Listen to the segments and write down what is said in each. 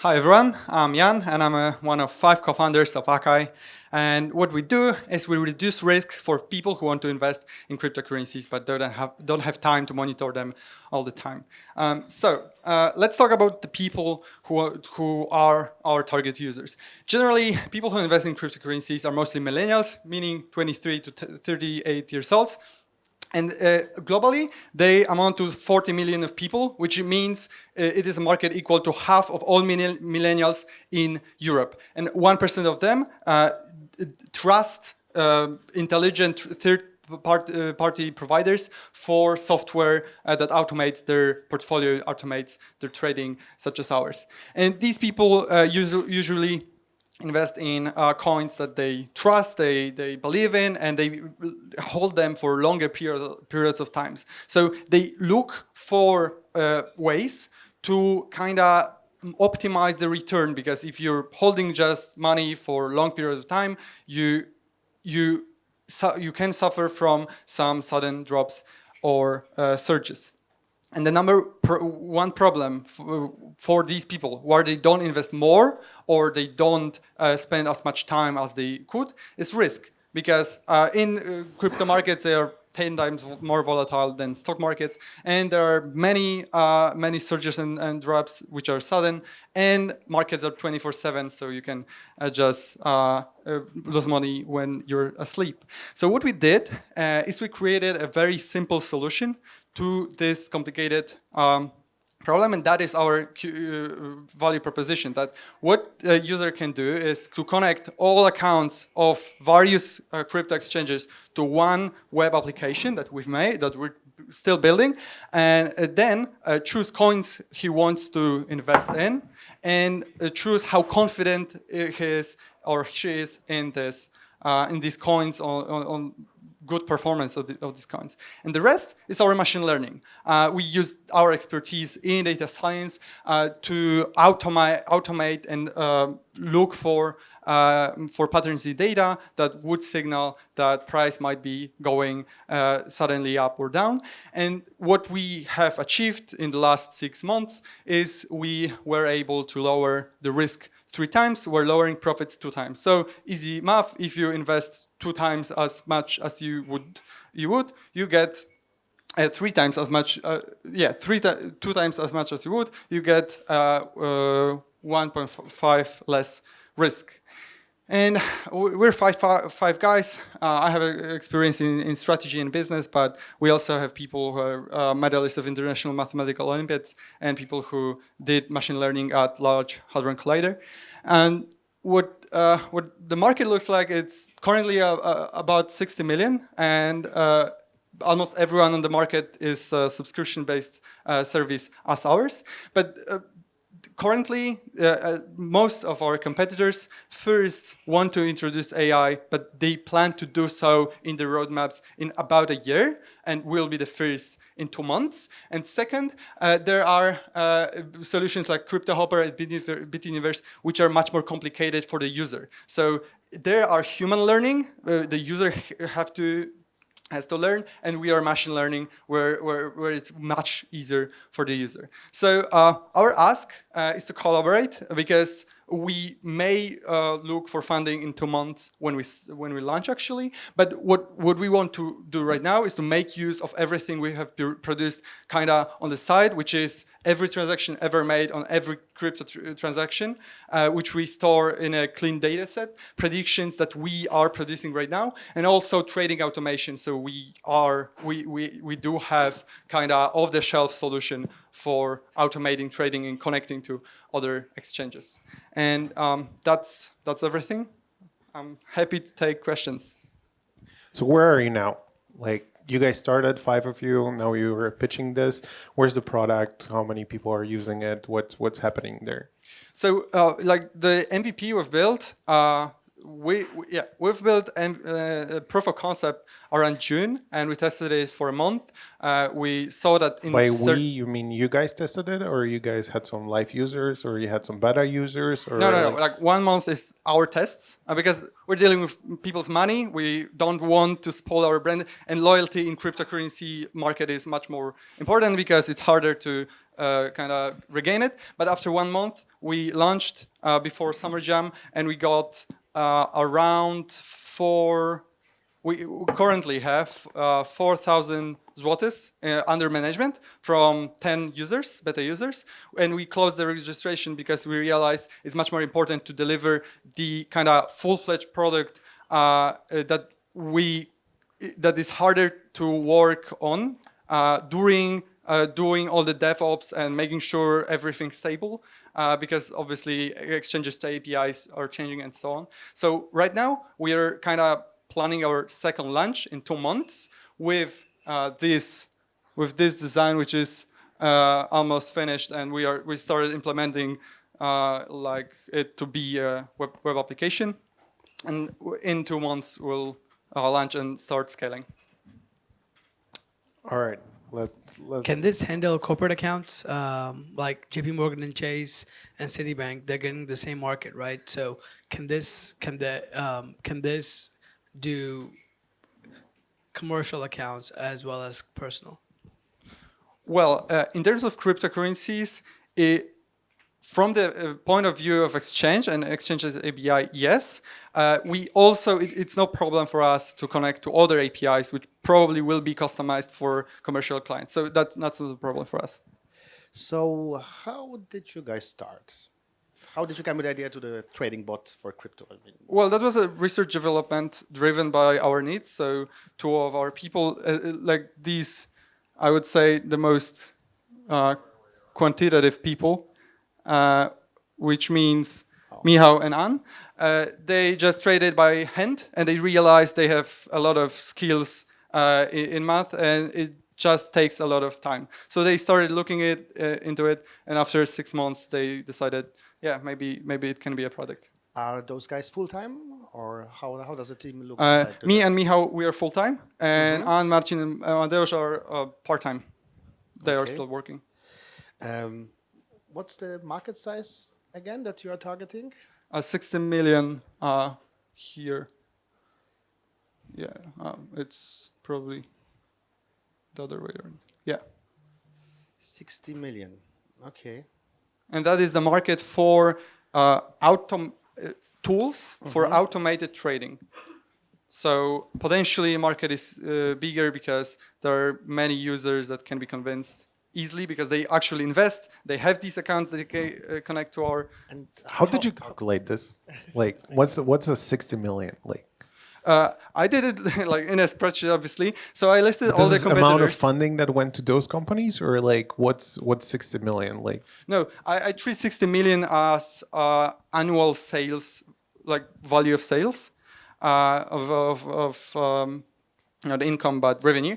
Hi everyone, I'm Jan and I'm one of 5 co-founders of Acai. And what we do is we reduce risk for people who want to invest in cryptocurrencies but don't have time to monitor them all the time. Let's talk about the people who are our target users. Generally, people who invest in cryptocurrencies are mostly millennials, meaning 23 to 38 years old. And globally, they amount to 40 million of people, which means it is a market equal to half of all millennials in Europe. And 1% of them trust intelligent third-party providers for software that automates their portfolio, automates their trading, such as ours. And these people usually invest in coins that they trust, they believe in, and they hold them for longer periods of times. So they look for ways to kind of optimize the return, because if you're holding just money for long periods of time, you can suffer from some sudden drops or surges. And the number one problem for these people, where they don't invest more or they don't spend as much time as they could, is risk. Because in crypto markets, they are 10 times more volatile than stock markets, and there are many surges and drops which are sudden, and markets are 24/7, so you can just lose money when you're asleep. So what we did is we created a very simple solution to this complicated problem, and that is our value proposition. That what a user can do is to connect all accounts of various crypto exchanges to one web application that we've made, that we're still building, and then choose coins he wants to invest in, and choose how confident he is or she is in these coins on good performance of these coins. And the rest is our machine learning. We use our expertise in data science to automate and look for patterns in data that would signal that price might be going suddenly up or down. And what we have achieved in the last 6 months is we were able to lower the risk 3 times, we're lowering profits 2 times. So easy math, if you invest 2 times as much as you get 3 times as much, 2 times as much as you would, you get 1.5 less risk. And we're five guys. I have experience in strategy and business, but we also have people who are medalists of International Mathematical Olympiads and people who did machine learning at Large Hadron Collider. And what the market looks like, it's currently about 60 million, and almost everyone on the market is a subscription-based service as ours. But currently, most of our competitors first want to introduce AI, but they plan to do so in the roadmaps in about a year, and will be the first in 2 months. And second, there are solutions like CryptoHopper and BitUniverse, which are much more complicated for the user. So there are human learning, the user has to learn, and we are machine learning where it's much easier for the user. So our ask is to collaborate, because we may look for funding in 2 months when we launch, actually. But what we want to do right now is to make use of everything we have produced kind of on the side, which is every transaction ever made on every crypto transaction, which we store in a clean data set, predictions that we are producing right now, and also trading automation. So we do have kind of off-the-shelf solution for automating trading and connecting to other exchanges. And that's everything. I'm happy to take questions. So where are you now? Like, you guys started, 5 of you, now you are pitching this. Where's the product? How many people are using it? What's happening there? So like the MVP we've built, we've built a proof of concept around June, and we tested it for a month. We saw that in by we, you mean you guys tested it, or you guys had some live users, or you had some beta users? Or no. Like 1 month is our tests, because we're dealing with people's money. We don't want to spoil our brand, and loyalty in cryptocurrency market is much more important, because it's harder to kind of regain it. But after 1 month, we launched before Summer Jam, and we got around we currently have 4,000 zlotys under management from 10 users, beta users, and we closed the registration because we realized it's much more important to deliver the kind of full-fledged product that is harder to work on during doing all the DevOps and making sure everything's stable, because obviously exchanges to APIs are changing and so on. So right now we are kind of planning our second launch in 2 months with this design, which is almost finished, and we started implementing like it to be a web application, and in 2 months we'll launch and start scaling. All right. Can this handle corporate accounts like JP Morgan and Chase and Citibank? They're getting the same market, right? So can this do commercial accounts as well as personal? Well, in terms of cryptocurrencies, from the point of view of exchange and exchanges API, yes. We also, it's no problem for us to connect to other APIs, which probably will be customized for commercial clients. So that's not a problem for us. So how did you guys start? How did you come with the idea to the trading bot for crypto? I mean, Well, that was a research development driven by our needs. So 2 of our people, like these, I would say the most quantitative people, which means Michał and Ann, they just traded by hand, and they realized they have a lot of skills in math, and it just takes a lot of time. So they started looking into it, and after 6 months, they decided, yeah, maybe it can be a product. are those guys full-time, or how does the team look like? Me and Michał, we are full-time, and Ann, Marcin, and Amadeusz are part-time. They are still working. What's the market size again that you are targeting? 60 million here. Yeah, it's probably the other way around. Yeah. 60 million. Okay. And that is the market for tools for automated trading. So potentially market is bigger because there are many users that can be convinced easily because they actually invest. They have these accounts that they can connect to our. And How did you calculate this? Like, what's a 60 million? Like, I did it like in a spreadsheet, obviously. So I listed all the this competitors. amount of funding that went to those companies, or like what's 60 million? Like, No, I treat 60 million as annual sales, like value of sales not income but revenue.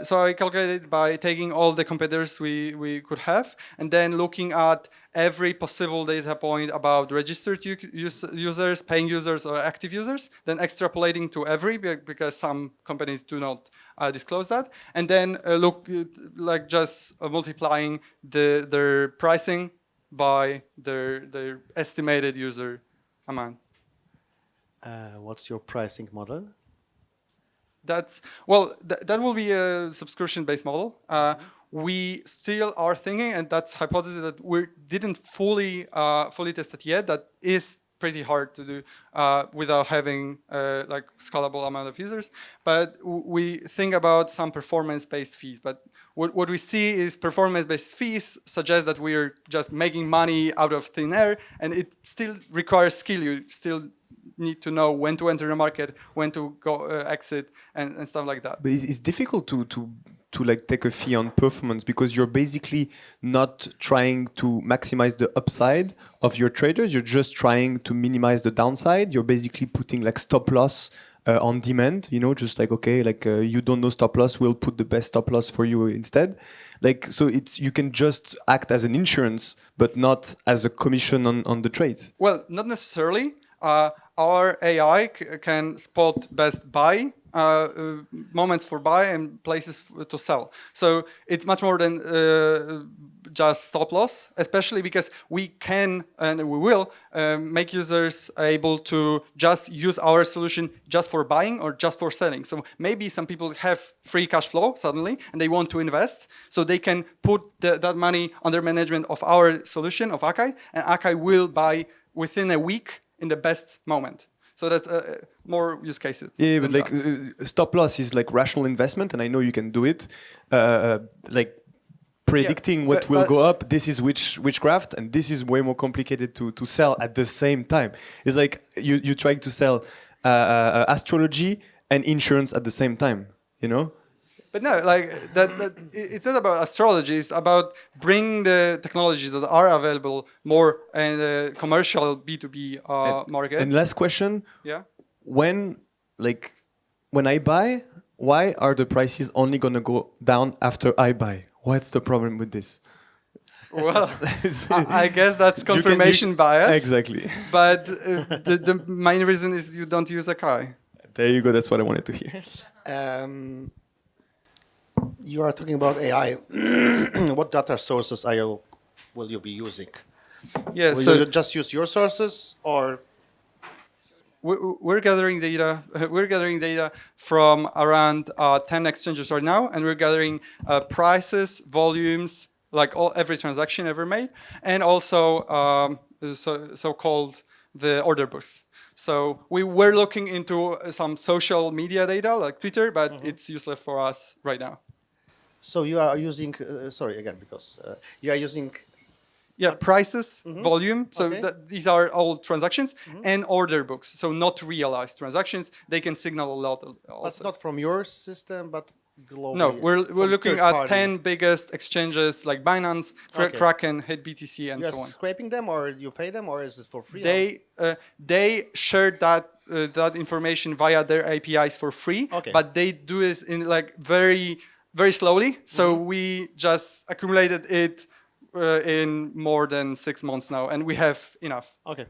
So I calculated by taking all the competitors we could have, and then looking at every possible data point about registered users, paying users, or active users, then extrapolating to every, because some companies do not disclose that, and then like just multiplying their pricing by their estimated user amount. what's your pricing model? That will be a subscription-based model. We still are thinking, and that's hypothesis that we didn't fully test it yet. That is pretty hard to do without having like scalable amount of users. But we think about some performance-based fees. But what we see is performance-based fees suggest that we are just making money out of thin air, and it still requires skill. You still need to know when to enter the market, when to go exit, and stuff like that. But it's difficult to like take a fee on performance because you're basically not trying to maximize the upside of your traders. You're just trying to minimize the downside. You're basically putting like stop loss on demand. You know, just like okay, like you don't know stop loss, we'll put the best stop loss for you instead. Like so, you can just act as an insurance, but not as a commission on the trades. Well, not necessarily. Our AI can spot best buy moments for buy and places to sell. So it's much more than just stop loss, especially because we can and we will make users able to just use our solution just for buying or just for selling. So maybe some people have free cash flow suddenly and they want to invest, so they can put that money under management of our solution of Acai, and Acai will buy within a week in the best moment. So that's more use cases. Yeah, but like stop loss is like rational investment, and I know you can do it. Like predicting what will go up. This is witchcraft, and this is way more complicated to sell at the same time. It's like you trying to sell astrology and insurance at the same time. You know. But no, like that it's not about astrology. It's about bringing the technologies that are available more in the commercial B2B market. And last question. Yeah. When I buy, why are the prices only gonna go down after I buy? What's the problem with this? Well, I guess that's confirmation bias. Exactly. But the main reason is you don't use Acai. There you go. That's what I wanted to hear. You are talking about AI. What data sources will you be using? Yeah, Will so you just use your sources, or we're gathering data. We're gathering data from around 10 exchanges right now, and we're gathering prices, volumes, like every transaction ever made, and also so-called the order books. So we were looking into some social media data like Twitter, but it's useless for us right now. so you are using? Sorry again, because you are using. Yeah, prices, volume. So Okay. these are all transactions and order books. So not realized transactions. They can signal a lot. That's Also. not from your system, but globally. No, we're from looking third at party. 10 biggest exchanges like Binance, Okay. Kraken, HitBTC, and You are so on. scraping them, or you pay them, or is it for free? They share that information via their APIs for free, Okay. but they do this in like very very slowly. So we just accumulated it in more than 6 months now, and we have enough. Okay.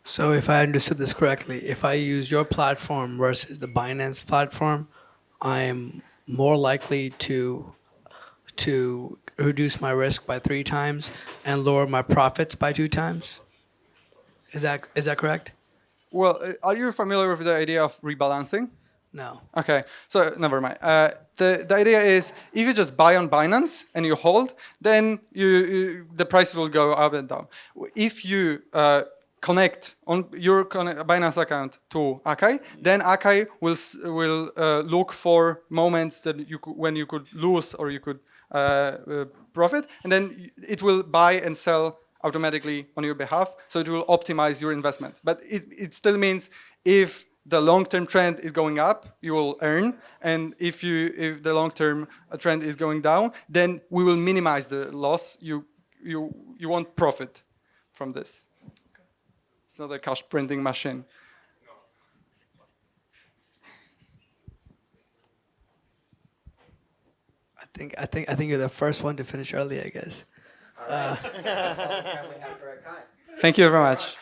So if I understood this correctly, if I use your platform versus the Binance platform, I'm more likely to reduce my risk by 3 times and lower my profits by 2 times. Is that correct? Well, are you familiar with the idea of rebalancing? No. Okay, so never mind. The idea is if you just buy on Binance and you hold, then the price will go up and down. If you connect on your Binance account to Acai, then Acai will look for moments that when you could lose or you could profit, and then it will buy and sell automatically on your behalf. So it will optimize your investment. But it still means if the long-term trend is going up, you will earn, and if the long-term trend is going down, then we will minimize the loss. You won't profit from this. It's not a cash printing machine. I think you're the first one to finish early, I guess. Thank you very much.